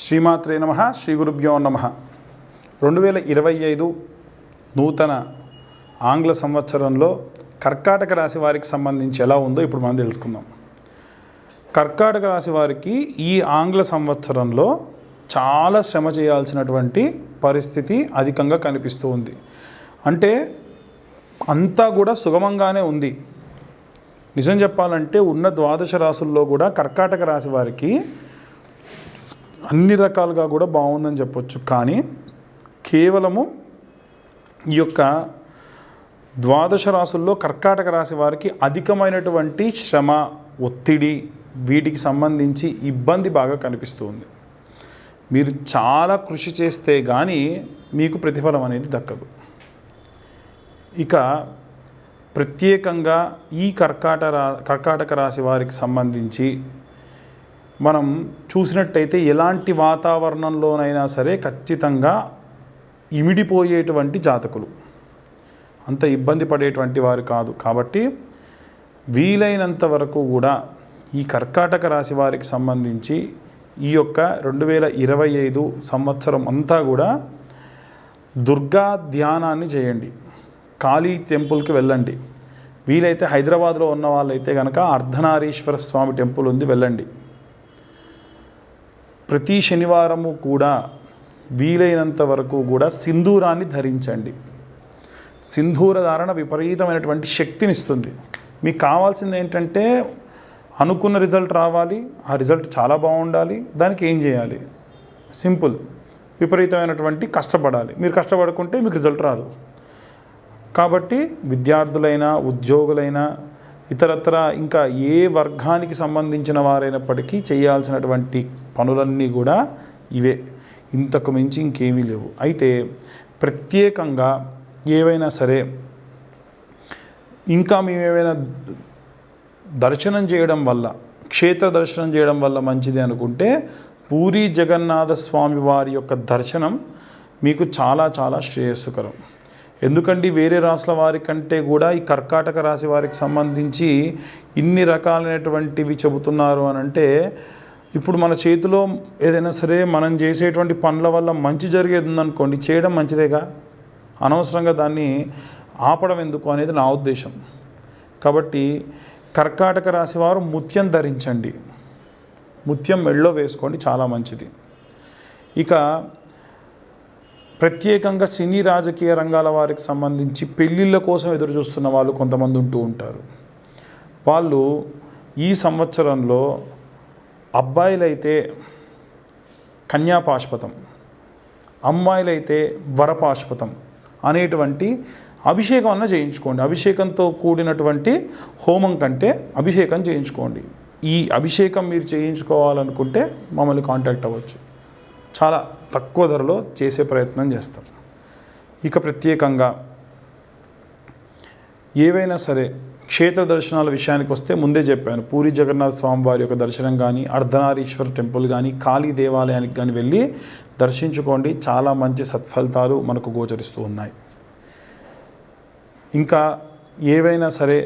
శ్రీమాత్రే నమః. శ్రీ గురుభ్యో నమః. 2025 నూతన ఆంగ్ల సంవత్సరంలో కర్కాటక రాశి వారికి సంబంధించి ఎలా ఉందో ఇప్పుడు మనం తెలుసుకుందాం. కర్కాటక రాశి వారికి ఈ ఆంగ్ల సంవత్సరంలో చాలా శ్రమ చేయాల్సినటువంటి పరిస్థితి అధికంగా కనిపిస్తూ ఉంది. అంటే అంతా కూడా సుగమంగానే ఉంది. నిజం చెప్పాలంటే ఉన్న ద్వాదశ రాశుల్లో కూడా కర్కాటక రాశి వారికి అన్ని రకాలుగా కూడా బాగుందని చెప్పొచ్చు. కానీ కేవలము ఈ యొక్క ద్వాదశ రాశుల్లో కర్కాటక రాశి వారికి అధికమైనటువంటి శ్రమ, ఒత్తిడి, వీటికి సంబంధించి ఇబ్బంది బాగా కనిపిస్తుంది. మీరు చాలా కృషి చేస్తే కానీ మీకు ప్రతిఫలం అనేది దక్కదు. ఇక ప్రత్యేకంగా ఈ కర్కాటక రాశి వారికి సంబంధించి మనం చూసినట్టయితే ఎలాంటి వాతావరణంలోనైనా సరే ఖచ్చితంగా ఇమిడిపోయేటువంటి జాతకులు, అంత ఇబ్బంది పడేటువంటి వారు కాదు. కాబట్టి వీలైనంత వరకు కూడా ఈ కర్కాటక రాశి వారికి సంబంధించి ఈ యొక్క 2025 సంవత్సరం అంతా కూడా దుర్గా ధ్యానాన్ని చేయండి. కాళీ టెంపుల్కి వెళ్ళండి. వీలైతే హైదరాబాద్లో ఉన్న వాళ్ళైతే కనుక అర్ధనారీశ్వర స్వామి టెంపుల్ ఉంది, వెళ్ళండి. ప్రతి శనివారము కూడా వీలైనంత వరకు కూడా సింధూరాన్ని ధరించండి. సింధూర ధారణ విపరీతమైనటువంటి శక్తినిస్తుంది. మీకు కావాల్సింది ఏంటంటే అనుకున్న రిజల్ట్ రావాలి, ఆ రిజల్ట్ చాలా బాగుండాలి. దానికి ఏం చేయాలి? సింపుల్, విపరీతమైనటువంటి కష్టపడాలి. మీరు కష్టపడుకుంటే మీకు రిజల్ట్ రాదు. కాబట్టి విద్యార్థులైనా, ఉద్యోగులైనా, ఇతరత్ర ఇంకా ఏ వర్గానికి సంబంధించిన వారైనప్పటికీ చేయాల్సినటువంటి పనులన్నీ కూడా ఇవే, ఇంతకు మించి ఇంకేమీ లేవు. అయితే ప్రత్యేకంగా ఏవైనా సరే ఇంకా మేమేమైనా దర్శనం చేయడం వల్ల, క్షేత్ర దర్శనం చేయడం వల్ల మంచిది అనుకుంటే పూరీ జగన్నాథ స్వామి వారి యొక్క దర్శనం మీకు చాలా చాలా శ్రేయస్సుకరం. ఎందుకంటే వేరే రాశుల వారి కంటే కూడా ఈ కర్కాటక రాశి వారికి సంబంధించి ఇన్ని రకాలైనటువంటివి చెబుతున్నారు అని అంటే, ఇప్పుడు మన చేతిలో ఏదైనా సరే మనం చేసేటువంటి పనుల వల్ల మంచి జరిగేది ఉందనుకోండి, చేయడం మంచిదేగా. అనవసరంగా దాన్ని ఆపడం ఎందుకు అనేది నా ఉద్దేశం. కాబట్టి కర్కాటక రాశి వారు ముత్యం ధరించండి, ముత్యం మెళ్ళో వేసుకోండి, చాలా మంచిది. ఇక ప్రత్యేకంగా సినీ రాజకీయ రంగాల వారికి సంబంధించి పెళ్ళిళ్ళ కోసం ఎదురు చూస్తున్న వాళ్ళు కొంతమంది ఉంటూ ఉంటారు. వాళ్ళు ఈ సంవత్సరంలో అబ్బాయిలైతే కన్యాపాశుపతం, అమ్మాయిలైతే వరపాశుపతం అనేటువంటి అభిషేకం అన్న చేయించుకోండి. అభిషేకంతో కూడినటువంటి హోమం కంటే అభిషేకం చేయించుకోండి. ఈ అభిషేకం మీరు చేయించుకోవాలనుకుంటే మమ్మల్ని కాంటాక్ట్ అవ్వచ్చు. చాలా తక్కువ ధరలో చేసే ప్రయత్నం చేస్తాం. ఇక ప్రత్యేకంగా ఏవైనా సరే క్షేత్ర దర్శనాల విషయానికి వస్తే ముందే చెప్పాను, పూరీ జగన్నాథ స్వామి వారి యొక్క దర్శనం కానీ, అర్ధనారీశ్వర టెంపుల్ కానీ, కాళీ దేవాలయానికి కానీ వెళ్ళి దర్శించుకోండి. చాలా మంచి సత్ఫలితాలు మనకు గోచరిస్తూ ఉన్నాయి. ఇంకా ఏవైనా సరే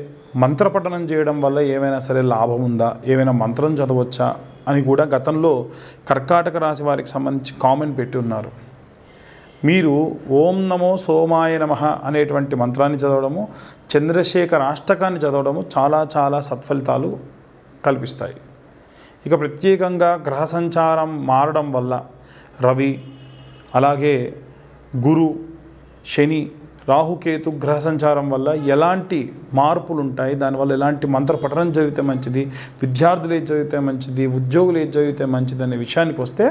మంత్రపఠనం చేయడం వల్ల ఏమైనా సరే లాభం ఉందా, ఏమైనా మంత్రం చదవచ్చా అని కూడా గతంలో కర్కాటక రాశి వారికి సంబంధించి కామెంట్ పెట్టి ఉన్నారు. మీరు ఓం నమో సోమాయ నమః అనేటువంటి మంత్రాన్ని చదవడము, చంద్రశేఖర అష్టకాన్ని చదవడము చాలా చాలా సత్ఫలితాలు కల్పిస్తాయి. ఇక ప్రత్యేకంగా గ్రహ సంచారం మారడం వల్ల రవి, అలాగే గురు, శని, రాహుకేతు గ్రహ సంచారం వల్ల ఎలాంటి మార్పులు ఉంటాయి, దానివల్ల ఎలాంటి మంత్ర పఠనం చదివితే మంచిది, విద్యార్థులు ఏది చదివితే మంచిది, ఉద్యోగులు ఏది చదివితే మంచిది అనే విషయానికి వస్తే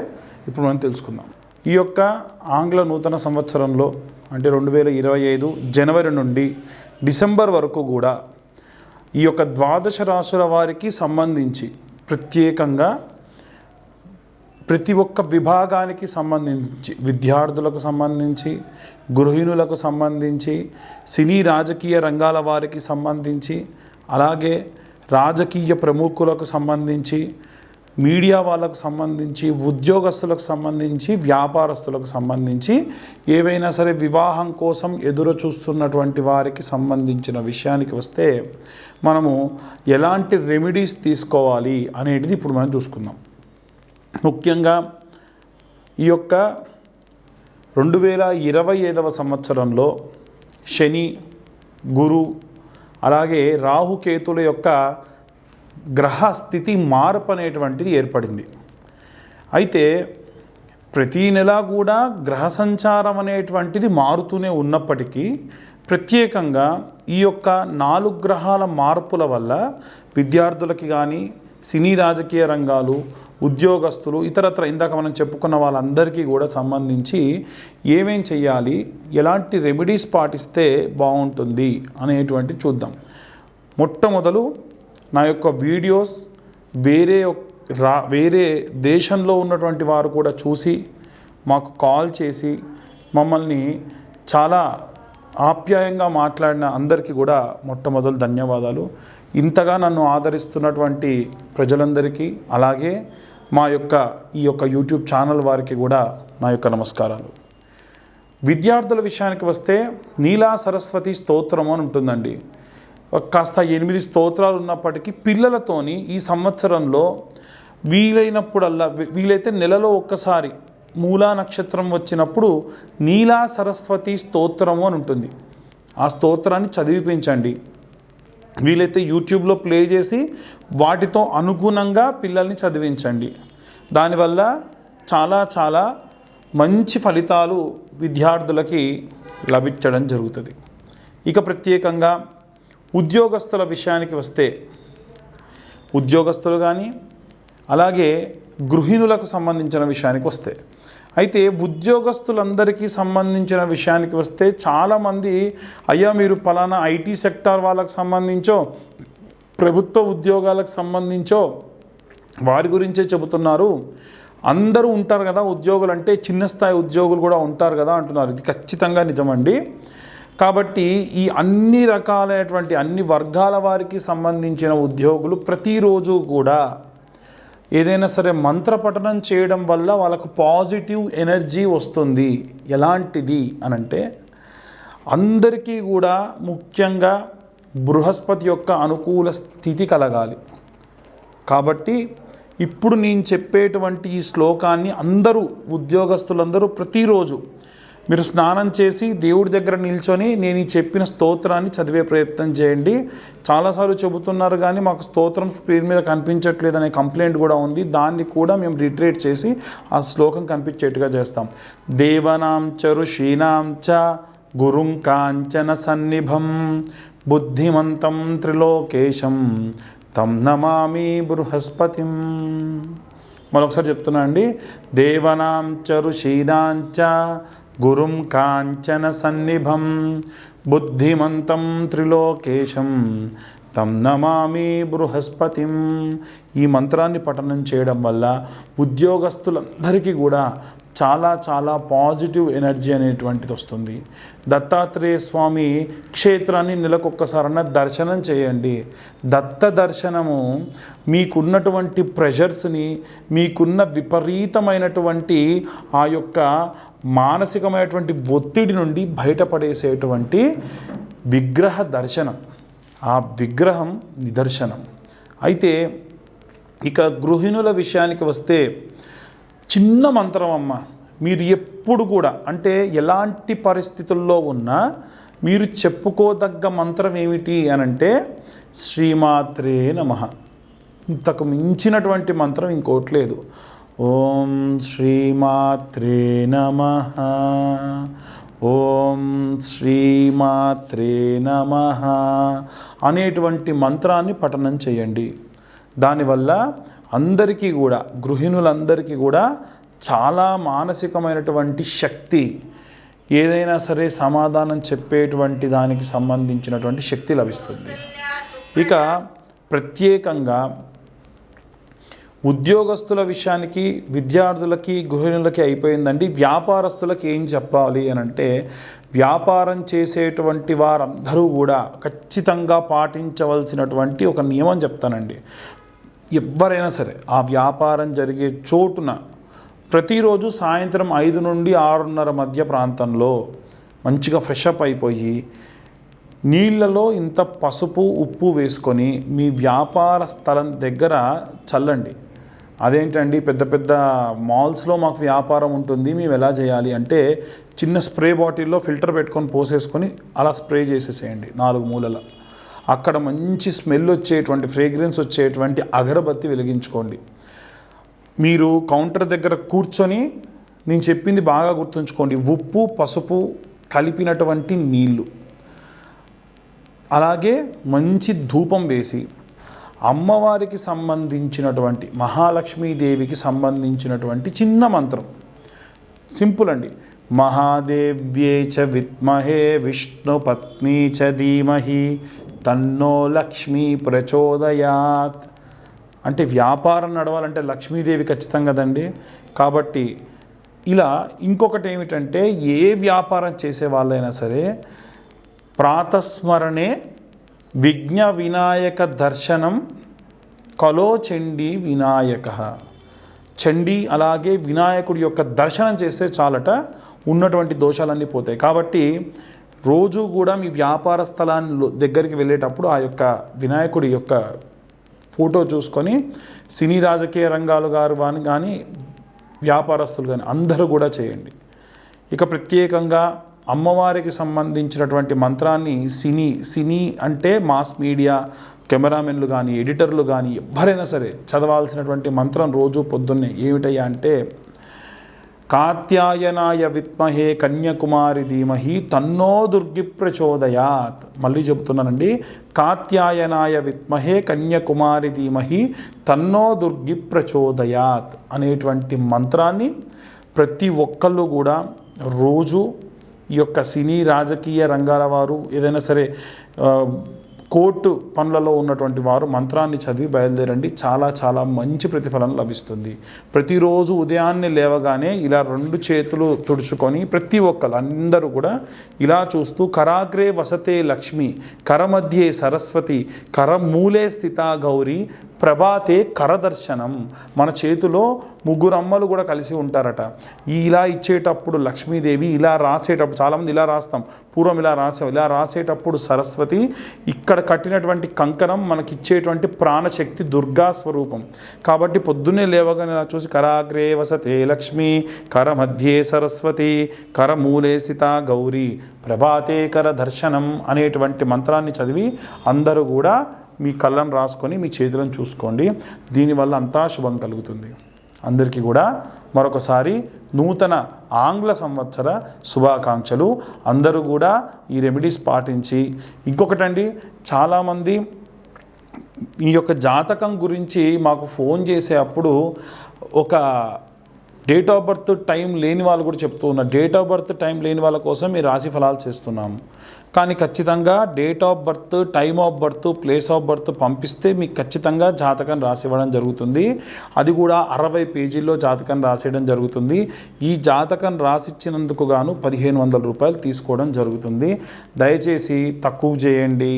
ఇప్పుడు మనం తెలుసుకుందాం. ఈ యొక్క ఆంగ్ల నూతన సంవత్సరంలో అంటే 2025 జనవరి నుండి డిసెంబర్ వరకు కూడా ఈ యొక్క ద్వాదశ రాశుల వారికి సంబంధించి ప్రత్యేకంగా ప్రతి ఒక్క విభాగానికి సంబంధించి, విద్యార్థులకు సంబంధించి, గృహిణులకు సంబంధించి, సినీ రాజకీయ రంగాల వారికి సంబంధించి, అలాగే రాజకీయ ప్రముఖులకు సంబంధించి, మీడియా వాళ్ళకు సంబంధించి, ఉద్యోగస్తులకు సంబంధించి, వ్యాపారస్తులకు సంబంధించి, ఏవైనా సరే వివాహం కోసం ఎదురు చూస్తున్నటువంటి వారికి సంబంధించిన విషయానికి వస్తే మనము ఎలాంటి రెమెడీస్ తీసుకోవాలి అనేది ఇప్పుడు మనం చూసుకుందాం. ముఖ్యంగా ఈ యొక్క 2025వ సంవత్సరంలో శని, గురు, అలాగే రాహుకేతుల యొక్క గ్రహ స్థితి మార్పు అనేటువంటిది ఏర్పడింది. అయితే ప్రతీ నెల కూడా గ్రహ సంచారం అనేటువంటిది మారుతూనే ఉన్నప్పటికీ ప్రత్యేకంగా ఈ యొక్క 4 గ్రహాల మార్పుల వల్ల విద్యార్థులకి కానీ, సినీ రాజకీయ రంగాలు, ఉద్యోగస్తులు, ఇతరత్ర ఇందాక మనం చెప్పుకున్న వాళ్ళందరికీ కూడా సంబంధించి ఏమేం చేయాలి, ఎలాంటి రెమెడీస్ పాటిస్తే బాగుంటుంది అనేటువంటి చూద్దాం. మొట్టమొదలు నా యొక్క వీడియోస్ వేరే దేశంలో ఉన్నటువంటి వారు కూడా చూసి మాకు కాల్ చేసి మమ్మల్ని చాలా ఆప్యాయంగా మాట్లాడిన అందరికీ కూడా మొట్టమొదలు ధన్యవాదాలు. ఇంతగా నన్ను ఆదరిస్తున్నటువంటి ప్రజలందరికీ, అలాగే ఈ యొక్క యూట్యూబ్ ఛానల్ వారికి కూడా నా యొక్క నమస్కారాలు. విద్యార్థుల విషయానికి వస్తే నీలా సరస్వతి స్తోత్రం అని ఉంటుందండి. కాస్త 8 స్తోత్రాలు ఉన్నప్పటికీ పిల్లలతోని ఈ సంవత్సరంలో వీలైతే నెలలో ఒక్కసారి మూలా నక్షత్రం వచ్చినప్పుడు నీలా సరస్వతి స్తోత్రము అని ఉంటుంది. ఆ స్తోత్రాన్ని చదివిపించండి. వీలైతే యూట్యూబ్లో ప్లే చేసి వాటితో అనుగుణంగా పిల్లల్ని చదివించండి. దానివల్ల చాలా చాలా మంచి ఫలితాలు విద్యార్థులకి లభించడం జరుగుతుంది. ఇక ప్రత్యేకంగా ఉద్యోగస్తుల విషయానికి వస్తే ఉద్యోగస్తులు కానీ, అలాగే గృహిణులకు సంబంధించిన విషయానికి వస్తే, అయితే ఉద్యోగస్తులందరికీ సంబంధించిన విషయానికి వస్తే చాలామంది అయ్యా మీరు పలానా ఐటీ సెక్టార్ వాళ్ళకు సంబంధించో, ప్రభుత్వ ఉద్యోగాలకు సంబంధించో వారి గురించే చెబుతున్నారు. అందరూ ఉంటారు కదా ఉద్యోగులు అంటే, చిన్న స్థాయి ఉద్యోగులు కూడా ఉంటారు కదా అంటున్నారు. ఇది ఖచ్చితంగా నిజమండి. కాబట్టి ఈ అన్ని రకాలైనటువంటి అన్ని వర్గాల వారికి సంబంధించిన ఉద్యోగులు ప్రతిరోజు కూడా ఏదైనా సరే మంత్రపఠనం చేయడం వల్ల వాళ్ళకు పాజిటివ్ ఎనర్జీ వస్తుంది. ఎలాంటిది అనంటే, అందరికీ కూడా ముఖ్యంగా బృహస్పతి యొక్క అనుకూల స్థితి కలగాలి. కాబట్టి ఇప్పుడు నేను చెప్పేటువంటి ఈ శ్లోకాన్ని ఉద్యోగస్తులందరూ ప్రతిరోజు మీరు స్నానం చేసి దేవుడి దగ్గర నిల్చొని నేను ఈ చెప్పిన స్తోత్రాన్ని చదివే ప్రయత్నం చేయండి. చాలాసార్లు చెబుతున్నారు కానీ మాకు స్తోత్రం స్క్రీన్ మీద కనిపించట్లేదు అనే కంప్లైంట్ కూడా ఉంది. దాన్ని కూడా మేము రిట్రేట్ చేసి ఆ శ్లోకం కనిపించేట్టుగా చేస్తాం. దేవనాం చ ఋషీనాం చ గురుం కాంచన సన్నిభం బుద్ధిమంతం త్రిలోకేశం తం నమామి బృహస్పతిం. మరొకసారి చెప్తున్నా అండి. దేవనాం చ ఋషీనాం చ గురుం కాంచన సన్నిభం బుద్ధిమంతం త్రిలోకేశం తం నమామి బృహస్పతిం. ఈ మంత్రాన్ని పఠనం చేయడం వల్ల ఉద్యోగస్తులందరికీ కూడా చాలా చాలా పాజిటివ్ ఎనర్జీ అనేటువంటిది వస్తుంది. దత్తాత్రేయ స్వామి క్షేత్రాన్ని నెలకొక్కసారన్నా దర్శనం చేయండి. దత్త దర్శనము మీకున్నటువంటి ప్రెషర్స్ని, మీకున్న విపరీతమైనటువంటి ఆ యొక్క మానసికమైనటువంటి ఒత్తిడి నుండి బయటపడేసేటువంటి విగ్రహ దర్శనం, ఆ విగ్రహం నిదర్శనం. అయితే ఇక గృహిణుల విషయానికి వస్తే చిన్న మంత్రం అమ్మ. మీరు ఎప్పుడు కూడా అంటే ఎలాంటి పరిస్థితుల్లో ఉన్నా మీరు చెప్పుకోదగ్గ మంత్రం ఏమిటి అనంటే శ్రీమాత్రే నమః. ఇంతకు మించినటువంటి మంత్రం ఇంకోటి లేదు. ఓం శ్రీమాత్రే నమః, ఓం శ్రీమాత్రే నమః అనేటువంటి మంత్రాన్ని పఠనం చేయండి. దానివల్ల అందరికీ కూడా గృహిణులందరికీ కూడా చాలా మానసికమైనటువంటి శక్తి, ఏదైనా సరే సమాధానం చెప్పేటువంటి దానికి సంబంధించినటువంటి శక్తి లభిస్తుంది. ఇక ప్రత్యేకంగా ఉద్యోగస్తుల విషయానికి, విద్యార్థులకి, గృహిణులకి అయిపోయిందండి. వ్యాపారస్తులకి ఏం చెప్పాలి అని అంటే, వ్యాపారం చేసేటువంటి వారందరూ కూడా ఖచ్చితంగా పాటించవలసినటువంటి ఒక నియమం చెప్తానండి. ఎవరైనా సరే ఆ వ్యాపారం జరిగే చోటున ప్రతిరోజు సాయంత్రం 5 నుండి 6:30 మధ్య ప్రాంతంలో మంచిగా ఫ్రెష్ అప్ అయిపోయి నీళ్ళలో ఇంత పసుపు ఉప్పు వేసుకొని మీ వ్యాపార స్థలం దగ్గర చల్లండి. అదేంటండి పెద్ద పెద్ద మాల్స్లో మాకు వ్యాపారం ఉంటుంది, మేము ఎలా చేయాలి అంటే చిన్న స్ప్రే బాటిల్లో ఫిల్టర్ పెట్టుకొని పోసేసుకొని అలా స్ప్రే చేసేసేయండి 4 మూలల. అక్కడ మంచి స్మెల్ వచ్చేటువంటి, ఫ్రేగ్రెన్స్ వచ్చేటువంటి అగరబత్తి వెలిగించుకోండి. మీరు కౌంటర్ దగ్గర కూర్చొని నేను చెప్పింది బాగా గుర్తుంచుకోండి, ఉప్పు పసుపు కలిపినటువంటి నీళ్ళు, అలాగే మంచి ధూపం వేసి అమ్మవారికి సంబంధించినటువంటి, మహాలక్ష్మీదేవికి సంబంధించినటువంటి చిన్న మంత్రం, సింపుల్ అండి. మహాదేవ్యే చ విద్మహే విష్ణుపత్ని చ ధీమహి తన్నో లక్ష్మీ ప్రచోదయాత్. అంటే వ్యాపారం నడవాలంటే లక్ష్మీదేవి ఖచ్చితంగా కదండి. కాబట్టి ఇలా ఇంకొకటి ఏమిటంటే, ఏ వ్యాపారం చేసే వాళ్ళైనా సరే ప్రాతస్మరణే విఘ్న వినాయక దర్శనం కలో చండీ వినాయక. చండీ అలాగే వినాయకుడి యొక్క దర్శనం చేస్తే చాలట ఉన్నటువంటి దోషాలన్నీ పోతాయి. కాబట్టి రోజు కూడా మీ వ్యాపార స్థలాన్ని దగ్గరికి వెళ్ళేటప్పుడు ఆ యొక్క వినాయకుడి యొక్క ఫోటో చూసుకొని సినీ రాజకీయ రంగాలు గారు కానీ వ్యాపారస్తులు కానీ అందరూ కూడా చేయండి. ఇక ప్రత్యేకంగా అమ్మవారికి సంబంధించినటువంటి మంత్రాన్ని సినీ అంటే మాస్ మీడియా కెమెరామెన్లు కానీ ఎడిటర్లు కానీ ఎవరైనా సరే చదవాల్సినటువంటి మంత్రం రోజు పొద్దున్నే ఏమిటయ్యా అంటే, కాత్యాయనాయ విద్మహే కన్యాకుమారి ధీమహి తన్నో దుర్గి ప్రచోదయాత్. మళ్ళీ చెబుతున్నానండి, కాత్యాయనాయ విద్మహే కన్యాకుమారి ధీమహి తన్నో దుర్గి ప్రచోదయాత్ అనేటువంటి మంత్రాన్ని ప్రతి ఒక్కళ్ళు కూడా రోజు ఈ యొక్క సినీ రాజకీయ రంగాల వారు, ఏదైనా సరే కోర్టు పనులలో ఉన్నటువంటి వారు మంత్రాన్ని చదివి బయలుదేరండి. చాలా చాలా మంచి ప్రతిఫలం లభిస్తుంది. ప్రతిరోజు ఉదయాన్నే లేవగానే ఇలా 2 చేతులు తుడుచుకొని ప్రతి ఒక్కరు అందరూ కూడా ఇలా చూస్తూ, కరాగ్రే వసతే లక్ష్మి కరమధ్యే సరస్వతి కరమూలే స్థిత గౌరీ ప్రభాతే కరదర్శనం. మన చేతిలో 3 అమ్మలు కూడా కలిసి ఉంటారట. ఇలా ఇచ్చేటప్పుడు లక్ష్మీదేవి, ఇలా రాసేటప్పుడు చాలామంది ఇలా రాస్తాం, పూర్వం ఇలా రాసాం, ఇలా రాసేటప్పుడు సరస్వతి, ఇక్కడ కట్టినటువంటి కంకణం మనకిచ్చేటువంటి ప్రాణశక్తి దుర్గా స్వరూపం. కాబట్టి పొద్దున్నే లేవగానే ఇలా చూసి కరాగ్రే వసతే లక్ష్మి కరమధ్యే సరస్వతి కరమూలే స్థిత గౌరీ ప్రభాతే కర దర్శనం అనేటువంటి మంత్రాన్ని చదివి అందరూ కూడా మీ కళ్ళను రాసుకొని మీ చేతులను చూసుకోండి. దీనివల్ల అంతా శుభం కలుగుతుంది. అందరికీ కూడా మరొకసారి నూతన ఆంగ్ల సంవత్సర శుభాకాంక్షలు. అందరూ కూడా ఈ రెమెడీస్ పాటించి, ఇంకొకటండి, చాలామంది ఈ యొక్క జాతకం గురించి మాకు ఫోన్ చేసే అప్పుడు ఒక డేట్ ఆఫ్ బర్త్ టైం లేని వాళ్ళు కూడా చెప్తూ ఉన్నారు. డేట్ ఆఫ్ బర్త్ టైం లేని వాళ్ళ కోసం ఈ రాశి ఫలాలు చేస్తున్నాము. కానీ ఖచ్చితంగా date of birth, time of birth, place of birth పంపిస్తే మీకు ఖచ్చితంగా జాతకం రాసివ్వడం జరుగుతుంది. అది కూడా 60 పేజీల్లో జాతకం రాసేయడం జరుగుతుంది. ఈ జాతకం రాసిచ్చినందుకు గాను 1500 రూపాయలు తీసుకోవడం జరుగుతుంది. దయచేసి తక్కువ చేయండి,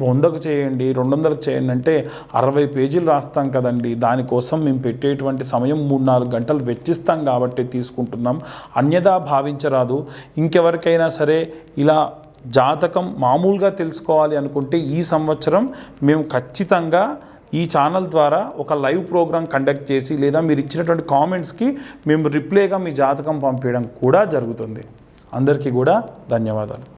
100కు చేయండి, 200కు చేయండి అంటే 60 పేజీలు రాస్తాం కదండి. దానికోసం మేము పెట్టేటువంటి సమయం 3-4 గంటలు వెచ్చిస్తాం కాబట్టి తీసుకుంటున్నాం. అన్యదా భావించరాదు. ఇంకెవరికైనా సరే ఇలా జాతకం మామూలుగా తెలుసుకోవాలి అనుకుంటే ఈ సంవత్సరం మేము ఖచ్చితంగా ఈ ఛానల్ ద్వారా ఒక లైవ్ ప్రోగ్రాం కండక్ట్ చేసి, లేదా మీరు ఇచ్చినటువంటి కామెంట్స్కి మేము రిప్లైగా మీ జాతకం పంపించడం కూడా జరుగుతుంది. అందరికీ కూడా ధన్యవాదాలు.